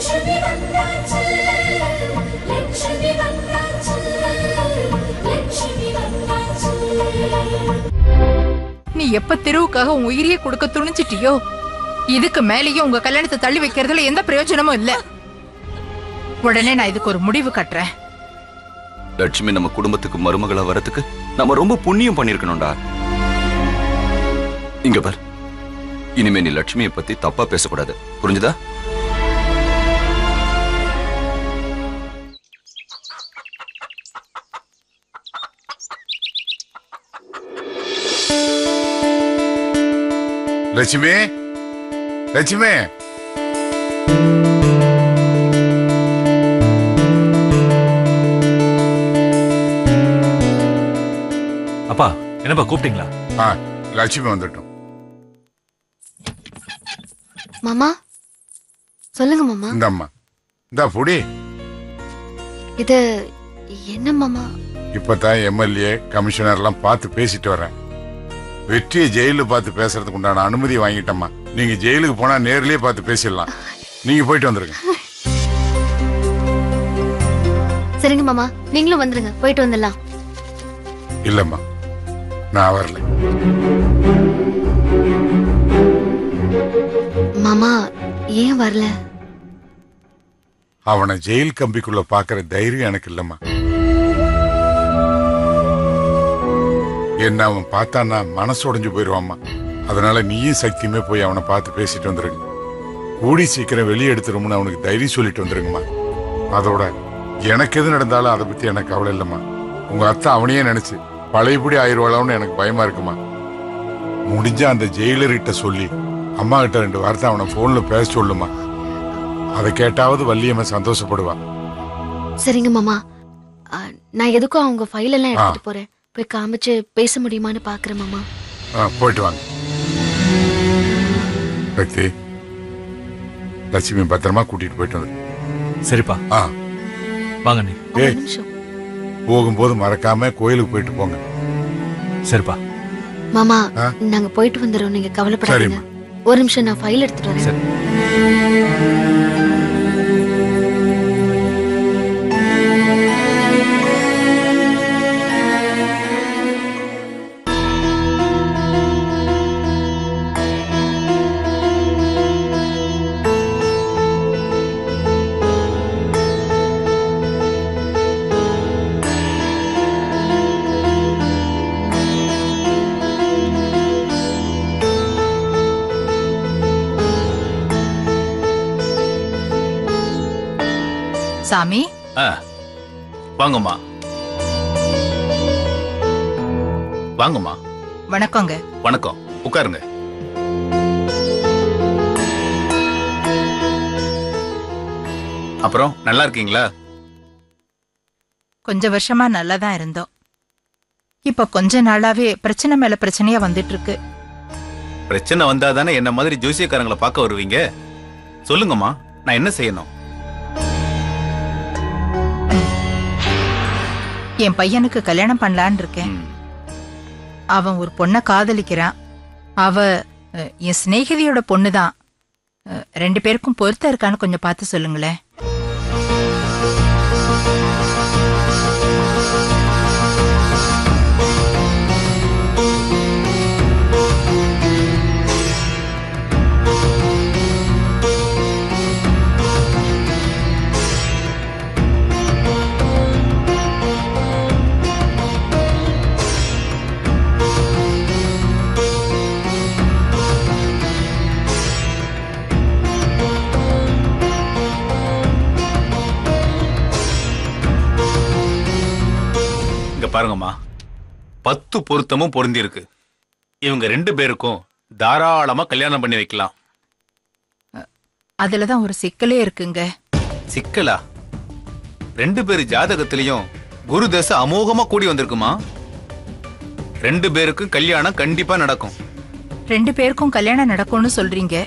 நீ எப்ப தெருவுக்காக உன் உயிரியை கொடுக்க துணிச்சிட்டியோ இதுக்கு மேலேயும் உங்க கல்யாணத்தை தள்ளி வைக்கிறதுல எந்த பிரயோஜனமும் இல்ல. உடனே நான் இதுக்கு ஒரு முடிவு கட்டுறேன். லட்சுமி நம்ம குடும்பத்துக்கு மருமகளா வரதுக்கு நம்ம ரொம்ப புண்ணியம் பண்ணிருக்கணும்டா. இங்க பார், இனிமே நீ லட்சுமியை பத்தி தப்பா பேசக்கூடாது, புரிஞ்சுதா? லட்சுமி, லட்சுமி, அப்பா என்னப்பா கூப்பிட்டீங்களா? லட்சுமி வந்துட்டோம். மாமா சொல்லுங்க மாமா. இந்த அம்மா இந்த புடி. இது என்ன மாமா? இப்பதான் எம்எல்ஏ கமிஷனர்லாம் பார்த்து பேசிட்டு வரேன். வெற்றியை ஜெயில பார்த்து பேசுறதுக்கு உண்டான அனுமதி வாங்கிட்டம்மா. நீங்க ஜெயிலுக்கு போனா நேர்லயே பார்த்து பேசிடலாம். நீங்க போயிட்டு வந்துருங்க. சரிங்க மாமா, நீங்களும் வந்துருங்க, போயிட்டு வந்துடலாம். இல்லம்மா, நான் வரல. மாமா ஏன் வரல? அவனை ஜெயில் கம்பிக்குள்ள பாக்குற தைரியம் எனக்கு இல்லம்மா. என்ன அவன் பார்த்தான்னா மனசு உடைஞ்சு போயிடுவாம்மா. அதனால நீயும் சக்தியுமே போய் அவனை பார்த்து பேசிட்டு வந்துருங்க. கூடி சீக்கிரம் வெளியே எடுத்துரும்னு அவனுக்கு தைரியம் சொல்லிட்டு வந்துருங்கம்மா. அதோட எனக்கு எது நடந்தாலும் அதை பத்தி எனக்கு கவலை இல்லம்மா. உங்க அத்தை அவனையே நினைச்சு பழையபடி ஆயிடுவாளான்னு எனக்கு பயமா இருக்குமா. முடிஞ்சா அந்த ஜெயிலர்கிட்ட சொல்லி அம்மா கிட்ட 2 வார்த்தை அவனை போன்ல பேச சொல்லுமா. அதை கேட்டாவது வள்ளியம்மா சந்தோஷப்படுவா. சரிங்க மாமா, நான் எதுக்கும் அவங்க ஃபைல் எல்லாம் எடுத்துட்டு போறேன். போய் காமிச்சு பேச முடியுமான்னு பாக்குறேன் மாமா. போயிட்டு வாங்க. பக்தி, லட்சுமி பத்திரமா கூட்டிட்டு போயிட்டு வந்து. சரிப்பா, வாங்க. நீ போகும்போது மறக்காம கோயிலுக்கு போயிட்டு போங்க. சரிப்பா. மாமா நாங்க போயிட்டு வந்துடுறோம், நீங்க கவலைப்படாதீங்க. ஒரு நிமிஷம், நான் ஃபைல் எடுத்துட்டு வரேன். சரி. சாமி, வாங்கம்மா. வாங்கம்மா. வணக்கங்க. வணக்கம், உட்காருங்க. அப்புறம் நல்லா இருக்கீங்களா? கொஞ்ச வருஷமா நல்லா தான் இருந்தோம். இப்ப கொஞ்ச நாளாவே பிரச்சனை மேல பிரச்சனையா வந்துட்டு இருக்கு. பிரச்சனை வந்தாதானே என்ன மாதிரி ஜோசியக்காரங்களை பார்க்க வருவீங்க. சொல்லுங்கம்மா, நான் என்ன செய்யணும்? என் பையனுக்கு கல்யாணம் பண்ணலான்னு இருக்கேன். அவன் ஒரு பொண்ணை காதலிக்கிறான். அவ என் சிநேகிதியோட பொண்ணுதான். 2 பேருக்கும் பொருத்தம் இருக்கான்னு கொஞ்சம் பார்த்து சொல்லுங்களேன். பாருங்கம்மா, 10 பொருத்தமும் பொருந்தி இருக்கு. இவங்க 2 பேருக்கும் தாராளமா கல்யாணம் பண்ணி வைக்கலாம். அதுலதான் ஒரு சிக்கலே இருக்குங்க. சிக்கலா? 2 பேரு ஜாதகத்திலையும் குரு தசை அமோகமா கூடி வந்திருக்குமா. 2 பேருக்கும் கல்யாணம் கண்டிப்பா நடக்கும். 2 பேருக்கும் கல்யாணம் நடக்கும்னு சொல்றீங்க.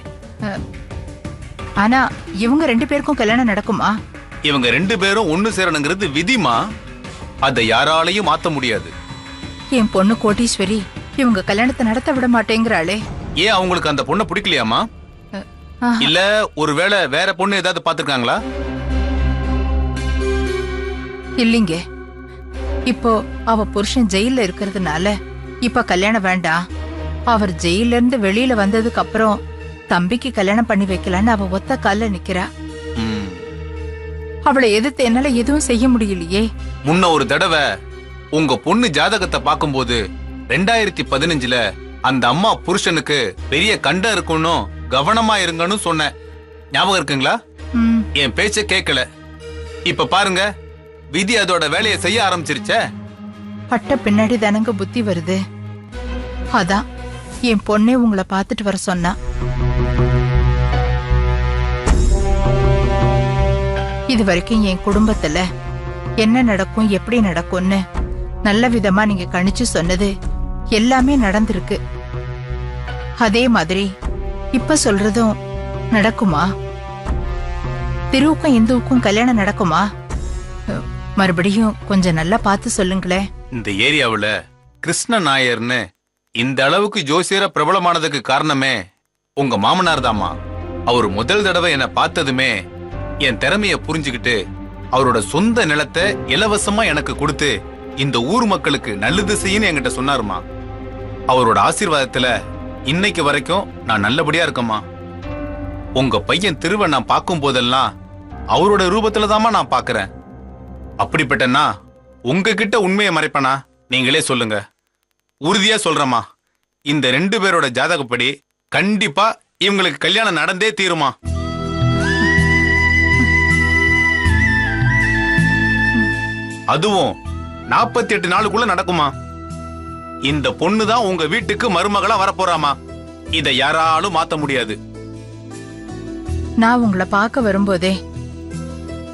ஆனா இவங்க 2 பேருக்கும் கல்யாணம் நடக்குமா? இவங்க 2 பேரும் ஒண்ணு சேரணுங்கிறது விதிமா. அதை யாராலையும் மாத்த முடியாது. என் பொண்ணு கோட்டீஸ்வரி இவங்க கல்யாணத்தை நடத்த விட மாட்டேங்கிறாளே. ஏன் அவங்களுக்கு அந்த பொண்ணை பிடிக்கலையாமா? இல்ல ஒருவேளை வேற பொண்ணு ஏதாவது பாத்துருக்காங்களா? இல்லைங்க. இப்போ அவ புருஷன் ஜெயில இருக்கிறதுனால இப்ப கல்யாணம் வேண்டாம். அவர் ஜெயில இருந்து வெளியில வந்ததுக்கு அப்புறம் தம்பிக்கு கல்யாணம் பண்ணி வைக்கலான்னு அவ ஒத்த கால்ல நிக்கிறா. ம். அவளை எதிர்த்து என்னால எதுவும் செய்ய முடியலையே. முன்ன ஒரு தடவை உங்க பொண்ணு ஜாதகத்தை பார்க்கும்போது 2015ல அந்த அம்மா புருஷனுக்கு பெரிய கண்டம் இருக்குன்னு கவனமா இருங்கன்னு சொன்னேன். ஞாபகம் இருக்குங்களா? ம், என் பேச்ச கேட்கல. இப்ப பாருங்க, விதி அதோட வேலையை செய்ய ஆரம்பிச்சிருச்சே. பட்ட பின்னாடி தானங்க புத்தி வருது. அதான் என் பொண்ணே உங்களை பார்த்துட்டு வர சொன்னா. இது வரைக்கும் என் குடும்பத்துல என்ன நடக்கும் எப்படி நடக்கும்னு நல்ல விதமா நீங்க கணிச்சு சொன்னது எல்லாமே நடந்திருக்கு. அதே மாதிரி இப்ப சொல்றதும் நடக்குமா? திருவுக்கும் இந்துவுக்கும் கல்யாணம் நடக்குமா? மறுபடியும் கொஞ்சம் நல்லா பார்த்து சொல்லுங்களேன். இந்த ஏரியாவுல கிருஷ்ண நாயர்னு இந்த அளவுக்கு ஜோசியரா பிரபலமானதுக்கு காரணமே உங்க மாமனார் தாமா. அவர் முதல் தடவை என்ன பார்த்ததுமே என் திறமைய புரிஞ்சுக்கிட்டு அவரோட சொந்த நிலத்தை இலவசமா எனக்கு கொடுத்து இந்த ஊர் மக்களுக்கு நல்லது செய்யன்னு என்கிட்ட சொன்னாருமா. அவரோட ஆசீர்வாதத்துல இன்னைக்கு வரைக்கும் நான் நல்லபடியா இருக்கேம்மா. உங்க பையன் திருவ நான் பார்க்கும் போதெல்லாம் அவரோட ரூபத்துலதாம்மா நான் பாக்குறேன். அப்படிப்பட்டனா உங்ககிட்ட உண்மையை மறைப்பனா? நீங்களே சொல்லுங்க. உறுதியா சொல்றேம்மா, இந்த 2 பேரோட ஜாதகப்படி கண்டிப்பா இவங்களுக்கு கல்யாணம் நடந்தே தீருமா. அதுவும் 48 நாளுக்குள்ள நடக்குமா. இந்த பொண்ணுதான் உங்க வீட்டுக்கு மருமகளா வரப்போறாமா. இத யாராலும் மாத்த முடியாது. நான் உங்களை பார்க்க வரும்போதே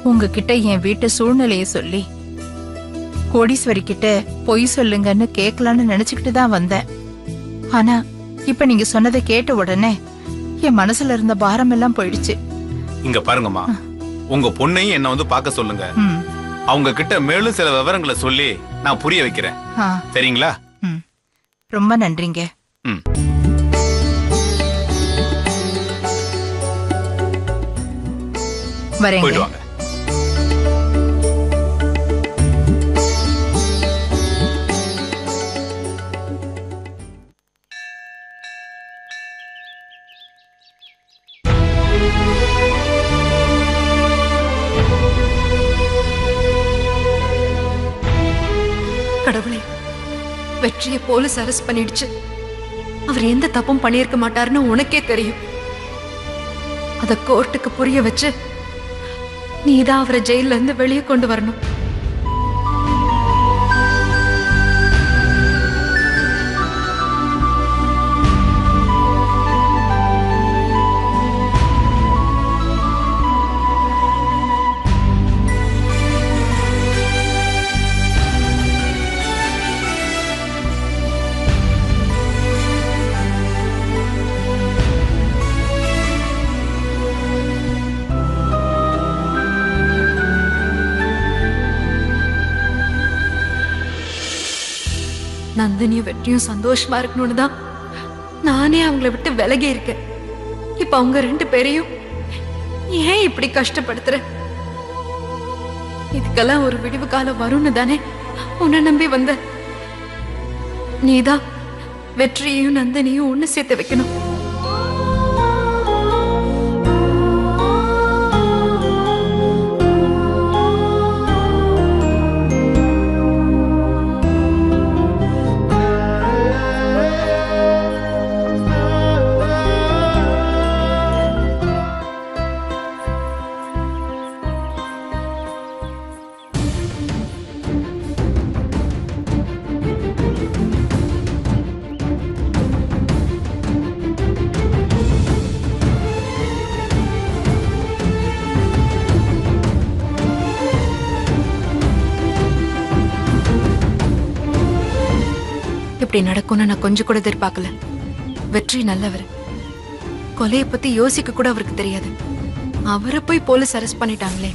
உங்ககிட்ட என் வீட்டு சூழ்நிலைய சொல்லி கோடீஸ்வரி கிட்ட பொய் சொல்லுங்கன்னு கேட்கலான்னு நினைச்சுக்கிட்டு தான் வந்தேன். ஆனா இப்ப நீங்க சொன்னதை கேட்ட உடனே என் மனசுல இருந்த பாரம் எல்லாம் போயிடுச்சு. இங்க பாருங்கம்மா, உங்க பொண்ணையும் என்ன வந்து பார்க்க சொல்லுங்க. ம், அவங்க கிட்ட மேலும் சில விவரங்களை சொல்லி நான் புரிய வைக்கிறேன். ஆ, சரிங்களா? ம். ரொம்ப நன்றிங்க. ம். வரேங்க. போயிட்டு வாங்க. கடவுளே, வெற்றியை போலீஸ் அரெஸ்ட் பண்ணிடுச்சு. அவர் எந்த தப்பும் பண்ணியிருக்க மாட்டாருன்னு உனக்கே தெரியும். அத கோர்ட்டுக்கு புரிய வச்சு நீதான் அவரை ஜெயில இருந்து வெளியே கொண்டு வரணும். நந்தினியும் வெற்றியும் சந்தோஷமா இருக்கணும்னு தான் நானே அவங்கள விட்டு விலகி இருக்கேன். இப்ப அவங்க 2 பேரையும் ஏன் இப்படி கஷ்டப்படுத்துற? இதுக்கெல்லாம் ஒரு விடிவு காலம் வரும்னு தானே உன்னை நம்பி வந்த. நீதான் வெற்றியையும் நந்தினியும் ஒண்ணு சேர்த்து வைக்கணும். இப்படி நடக்கும்னு நான் கொஞ்சம் கூட எதிர்பார்க்கல. வெற்றி நல்லவர். கொலையை பத்தி யோசிக்க கூட அவருக்கு தெரியாது. அவரை போய் போலீஸ் அரெஸ்ட் பண்ணிட்டாங்களே.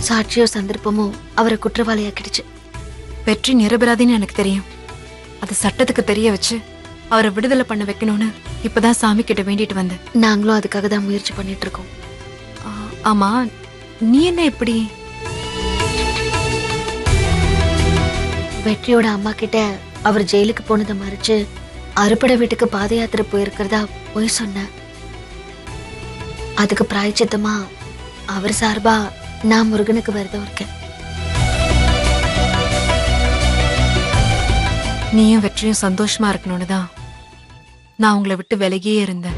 சாட்சியோ சந்தர்ப்பமோ அவரை குற்றவாளியாக்கிடுச்சு. வெற்றி நிரபராதின்னு எனக்கு தெரியும். அது சட்டத்துக்கு தெரிய வச்சு அவரை விடுதலை பண்ண வைக்கணும்னு இப்பதான் சாமி கிட்ட வேண்டிட்டு வந்தேன். நாங்களும் அதுக்காக தான் முயற்சி பண்ணிட்டு இருக்கோம். ஆமா, நீ என்ன இப்படி? வெற்றியோட அம்மா கிட்ட அவர் ஜெயிலுக்கு போனதை மறைச்சு அறுபடை வீட்டுக்கு பாத யாத்திரை போயிருக்கிறதா போய் சொன்னேன். அதுக்கு பிராயச்சித்தமா அவர் சார்பா நான் முருகனுக்கு விரதம் இருக்கேன். நீயும் வெற்றியும் சந்தோஷமா இருக்கணும்னு தான் நான் உங்களை விட்டு விலகியே இருந்தேன்.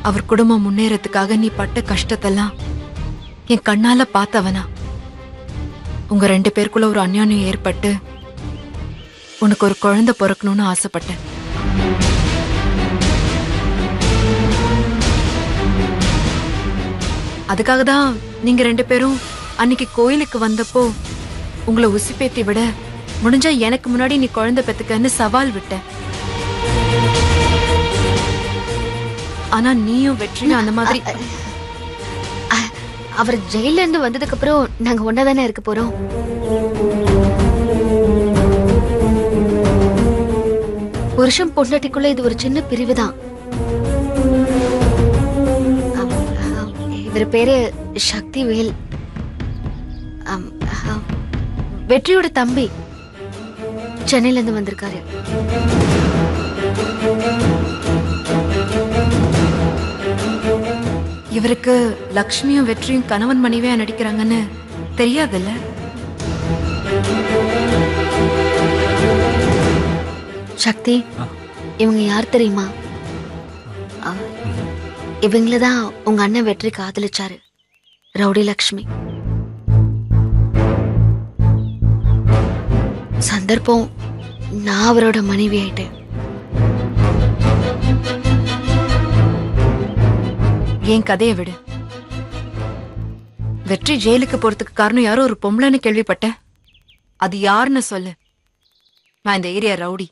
அவர் குடும்பம் முன்னேறதுக்காக நீ பட்ட கஷ்டத்தெல்லாம் என் கண்ணால பார்த்தவனா. உங்க 2 பேருக்குள்ள ஒரு அந்யோன்யம் ஏற்பட்டு உனக்கு ஒரு குழந்தை பிறக்கணும்னு ஆசைப்பட்டேன். அதுக்காக தான் நீங்க 2 பேரும் அன்னைக்கு கோயிலுக்கு வந்தப்போ உங்களை உசிப்பேத்தி விட முடிஞ்சா எனக்கு முன்னாடி நீ குழந்தை பெத்துக்கன்னு சவால் விட்ட. ஆனா நீயும் வெற்றியும் அந்த மாதிரி அவர் ஜெயில இருந்து வந்ததுக்கு அப்புறம் நாங்க ஒன்னாதானே இருக்க போறோம். புருஷன் பொண்டாட்டிக்குள்ள இது ஒரு சின்ன பிரிவு தான். இவர் பேரு சக்திவேல். வெற்றியோட தம்பி சென்னையில இருந்து வந்திருக்காரு. இவருக்கு லக்ஷ்மியும் வெற்றியும் கணவன் மனைவியா நடிக்கிறாங்கன்னு தெரியாதுல்ல? சக்தி, இவங்க யார் தெரியுமா? இவங்களதான் உங்க அண்ணன் வெற்றி காதலிச்சாரு, ரவுடி லக்ஷ்மி. சந்தர்ப்பம் நான் அவரோட மனைவி ஆயிட்டேன். என் கதையை விடு. வெற்றி ஜெயிலுக்கு போறதுக்கு காரணம் யாரோ ஒரு பொம்பளைன்னு கேள்விப்பட்டேன். அது யாருன்னு சொல்லு. நான் இந்த ஏரியா ரவுடி.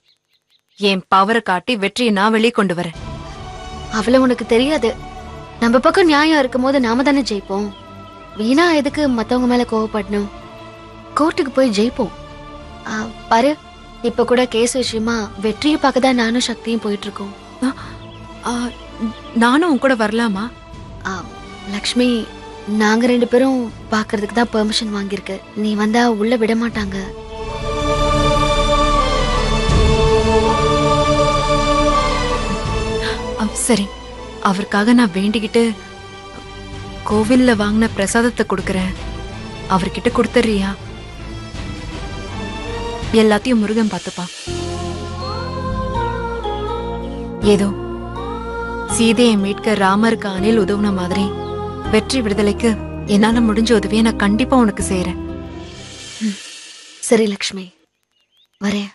என் பவரை காட்டி வெற்றியை நான் வெளியே கொண்டு வரேன். அவளை உனக்கு தெரியாது. நம்ம பக்கம் நியாயம் இருக்கும் போது நாம தானே ஜெயிப்போம். வீணா எதுக்கு மத்தவங்க மேல கோவப்படணும்? கோர்ட்டுக்கு போய் ஜெயிப்போம். பாரு, இப்ப கூட கேஸ் விஷயமா வெற்றியை பார்க்க தான் நானும் சக்தியும் போயிட்டு இருக்கோம். நானும் உன் கூட வரலாமா? லக்ஷ்மி, நாங்க 2 பேரும் பாக்குறதுக்கு தான் பெர்மிஷன் வாங்கியிருக்கு. நீ வந்தா உள்ள விட மாட்டாங்க. சரி, அவருக்காக நான் வேண்டிக்கிட்டு கோவில்ல வாங்கின பிரசாதத்தை கொடுக்கறேன். அவர்கிட்ட கொடுத்துறியா? எல்லாத்தையும் முருகன் பார்த்துப்பா. ஏதோ சீதையை மீட்க ராமருக்கு அணில் உதவுன மாதிரி வெற்றி விடுதலைக்கு என்னால முடிஞ்ச உதவியை நான் கண்டிப்பா உனக்கு செய்யறேன். சரி லக்ஷ்மி, வரேன்.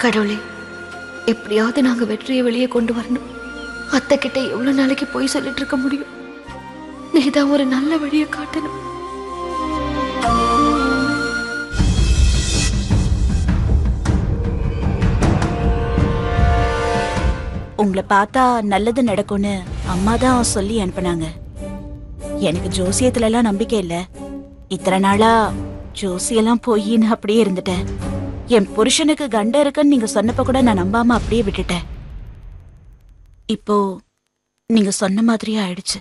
கடவுளே, எப்படியாவது நாங்க வெற்றியை வெளியே கொண்டு வரணும். அத்தை கிட்ட எவ்வளவு நாளைக்கு போய் சொல்லிட்டு இருக்க முடியும்? நீதான் ஒரு நல்ல வழியை காட்டணும். உங்களை பார்த்தா நல்லது நடக்கும்னு அம்மா தான் சொல்லி அனுப்புனாங்க. எனக்கு ஜோசியத்துல எல்லாம் நம்பிக்கை இல்ல. இத்தனை நாளா ஜோசியெல்லாம் போயின்னு அப்படியே இருந்துட்டேன். என் புருஷனுக்கு கண்டம் இருக்குன்னு நீங்க சொன்னப்ப கூட நான் நம்பாம அப்படியே விட்டுட்டேன். இப்போ நீங்க சொன்ன மாதிரியே ஆயிடுச்சு.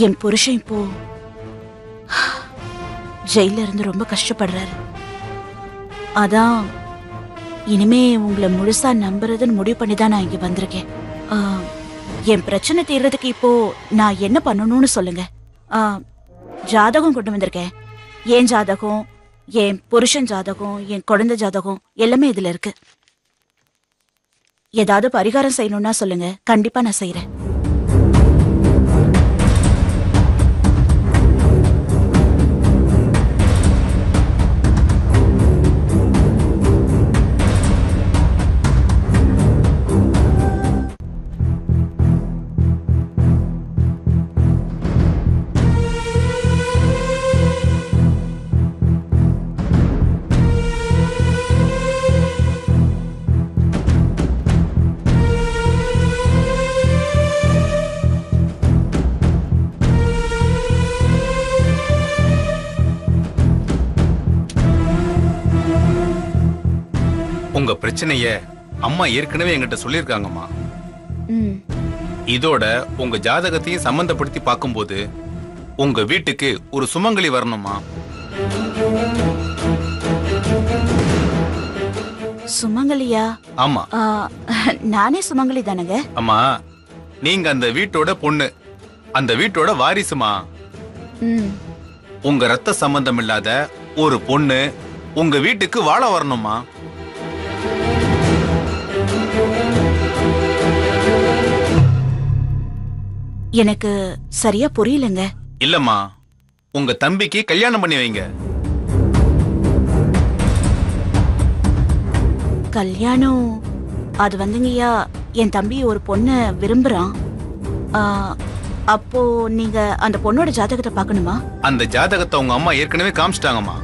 என் புருஷன் இப்போ ஜெயில இருந்து ரொம்ப கஷ்டப்படுறாரு. அதான் இனிமே உங்களை முழுசா நம்புறதுன்னு முடிவு பண்ணி தான் நான் இங்க வந்திருக்கேன். என் பிரச்சனை தீர்றதுக்கு இப்போ நான் என்ன பண்ணணும்னு சொல்லுங்க. ஜாதகம் கொண்டு வந்திருக்கேன். என் ஜாதகம், என் புருஷன் ஜாதகம், என் குழந்தை ஜாதகம் எல்லாமே இதுல இருக்கு. ஏதாவது பரிகாரம் செய்யணும்னா சொல்லுங்க, கண்டிப்பா நான் செய்யறேன். பிரச்சனைய அம்மா ஏற்கனவே என்கிட்ட சொல்லியிருக்காங்கம்மா. ம். இதோட உங்க ஜாதகத்தையும் சம்பந்தப்படுத்தி பார்க்கும்போது உங்க வீட்டுக்கு ஒரு சுமங்கலி வரணுமா? சுமங்கலியா? ஆமா. நானே சுமங்கலி தானங்க. அம்மா, நீங்க அந்த வீட்டோட பொண்ணு, அந்த வீட்டோட வாரிசுமா. ம். உங்க ரத்த சம்பந்தம் இல்லாத ஒரு பொண்ணு உங்க வீட்டுக்கு வாழ வரணுமா? எனக்கு சரியா புரியலங்க. இல்லம்மா, உங்க தம்பிக்கு கல்யாணம் பண்ணி வைங்க. கல்யாணம் அது வந்துங்கய்யா, என் தம்பி ஒரு பொண்ணை விரும்புறான். ஆ, அப்போ நீங்க அந்த பொண்ணோட ஜாதகத்தை பார்க்கணுமா? அந்த ஜாதகத்தை உங்க அம்மா ஏற்கனவே காமிச்சிட்டாங்கம்மா.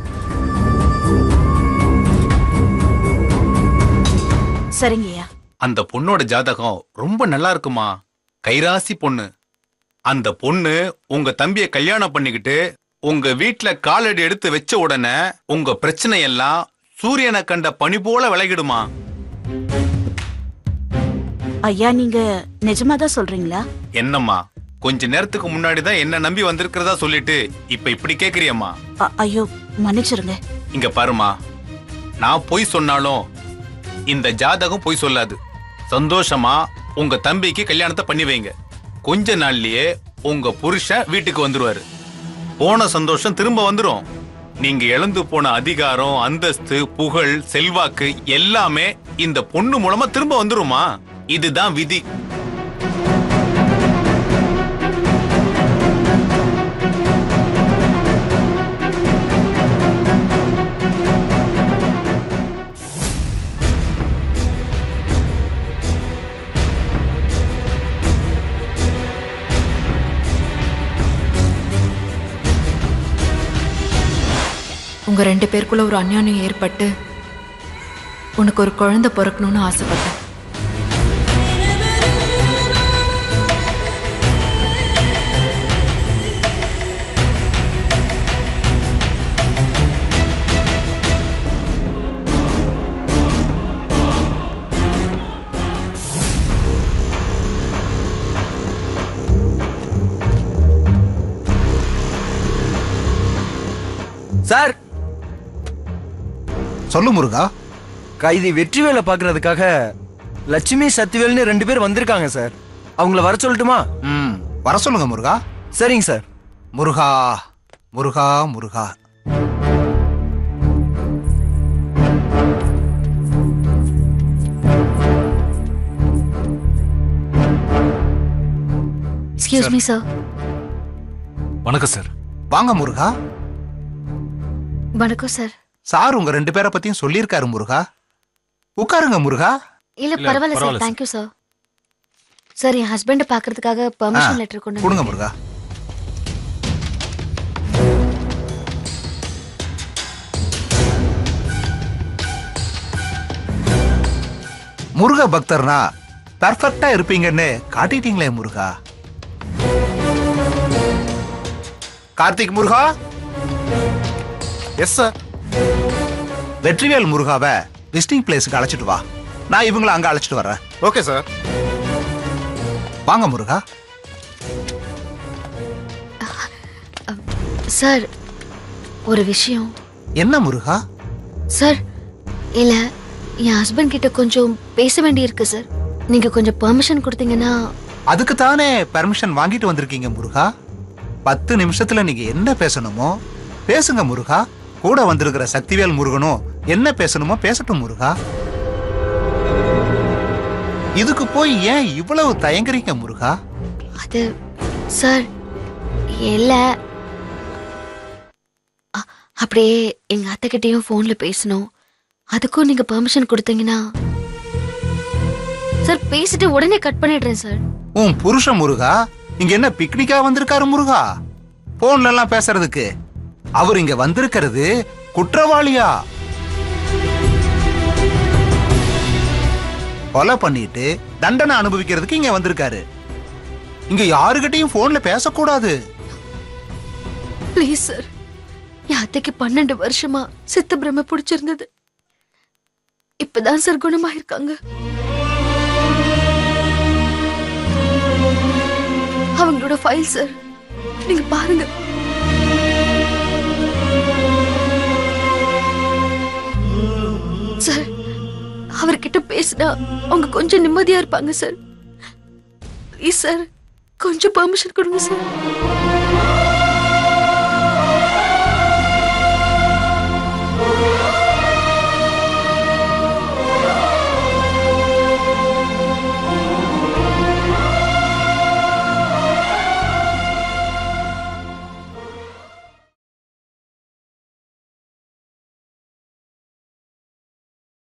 சரிங்கய்யா. அந்த பொண்ணோட ஜாதகம் ரொம்ப நல்லா இருக்குமா, கைராசி பொண்ணு. அந்த பொண்ணு உங்க தம்பிய கல்யாணம் பண்ணிக்கிட்டு உங்க வீட்டுல காலடி எடுத்து வச்ச உடனே உங்க பிரச்சனை எல்லாம் சூரியனை கண்ட பனி போல விலகிடுமா. ஐயா, நீங்க நிஜமாதான் சொல்றீங்களா? என்னம்மா, கொஞ்ச நேரத்துக்கு முன்னாடிதான் என்ன நம்பி வந்திருக்கிறதா சொல்லிட்டு இப்ப இப்படி கேக்குறியம்மா? ஐயோ, மன்னிச்சிருங்க. இங்க பாருமா, நான் பொய் சொன்னாலும் இந்த ஜாதகம் பொய் சொல்லாது. சந்தோஷமா உங்க தம்பிக்கு கல்யாணத்தை பண்ணி வைங்க. கொஞ்ச நாள்லயே உங்க புருஷன் வீட்டுக்கு வந்துருவாரு. போன சந்தோஷம் திரும்ப வந்துரும். நீங்க இழந்து போன அதிகாரம், அந்தஸ்து, புகழ், செல்வாக்கு எல்லாமே இந்த பொண்ணு மூலமா திரும்ப வந்துருமா. இதுதான் விதி. உங்க 2 பேருக்குள்ள ஒரு அந்யோன்யம் ஏற்பட்டு உனக்கு ஒரு குழந்தை பிறக்கணும்னு ஆசைப்பட்டேன். சார், சொல்லு முருகா. கைதி வெற்றிவேலை பாக்குறதுக்காக லட்சுமி சத்திவேல்னு 2 பேர் வந்திருக்காங்க சார். அவங்கள வர சொல்லட்டுமா? வர சொல்லுங்க முருகா. சரிங்க sir. Muruga Muruga Muruga. Excuse me sir. வணக்கம் சார். வாங்க முருகா. வணக்கம் சார். சார் உங்க 2 பேரை பத்தியும் சொல்லியிருக்காரு முருகா. உட்காருங்க முருகா. இல்ல பரவாயில்ல சார், தேங்க்யூ சார். சார், என் ஹஸ்பண்ட் பாக்குறதுக்காக பெர்மிஷன் லெட்டர் கொண்டு கொடுங்க முருகா. முருக பக்தர்னா பெர்ஃபெக்ட்டா இருப்பீங்கன்னு காட்டிட்டீங்களே முருகா. கார்த்திக் முருகா. Yes sir. வெற்றிவேல் முருகாவை விசிட்டிங் பிளேஸுக்கு அழைச்சிட்டு வா. நான் இவங்களை அங்க அழைச்சிட்டு வரேன். Okay sir. வாங்க முருகா. சார், ஒரு விஷயம். என்ன முருகா? சார், இல்ல என் ஹஸ்பண்ட் கிட்ட கொஞ்சம் பேச வேண்டியிருக்கு சார். நீங்க கொஞ்சம் பெர்மிஷன் கொடுத்தீங்கன்னா. அதுக்கு தானே பெர்மிஷன் வாங்கிட்டு வந்திருக்கீங்க முருகா. 10 நிமிஷத்துல நீங்க என்ன பேசணுமோ பேசுங்க முருகா. கூட வந்திருக்கிற சக்திவேல் முருகனும் என்ன பேசணுமோ பேசட்டும் முருகா. இதுக்கு போய் ஏன் இவ்வளவு தயங்குறீங்க முருகா? அது சார், இல்ல அப்படியே எங்க அத்தை கிட்டயும் போன்ல பேசணும். அதுக்கும் நீங்க பெர்மிஷன் கொடுத்தீங்கன்னா. சார், பேசிட்டு உடனே கட் பண்ணிடுறேன் சார். உன் புருஷன் முருகா இங்க என்ன பிக்னிக்கா வந்திருக்காரு முருகா? போன்ல எல்லாம் பேசுறதுக்கு. அவர் இங்க வந்திருக்கிறது குற்றவாளியா. கொலை பண்ணிட்டு தண்டனை அனுபவிக்கிறதுக்கு இங்க வந்திருக்காரு. இங்க யாருகிட்டையும் போன்ல பேசக்கூடாது. ப்ளீஸ் சார், என் அத்தைக்கு 12 வருஷமா சித்த பிரம்ம பிடிச்சிருந்தது. இப்பதான் சார் குணமாயிருக்காங்க. அவங்களோட ஃபைல் சார், நீங்க பாருங்க. சார், அவர்கிட்ட பேசினா அவங்க கொஞ்சம் நிம்மதியா இருப்பாங்க சார். ப்ளீஸ் சார், கொஞ்சம் பெர்மிஷன் கொடுங்க சார்.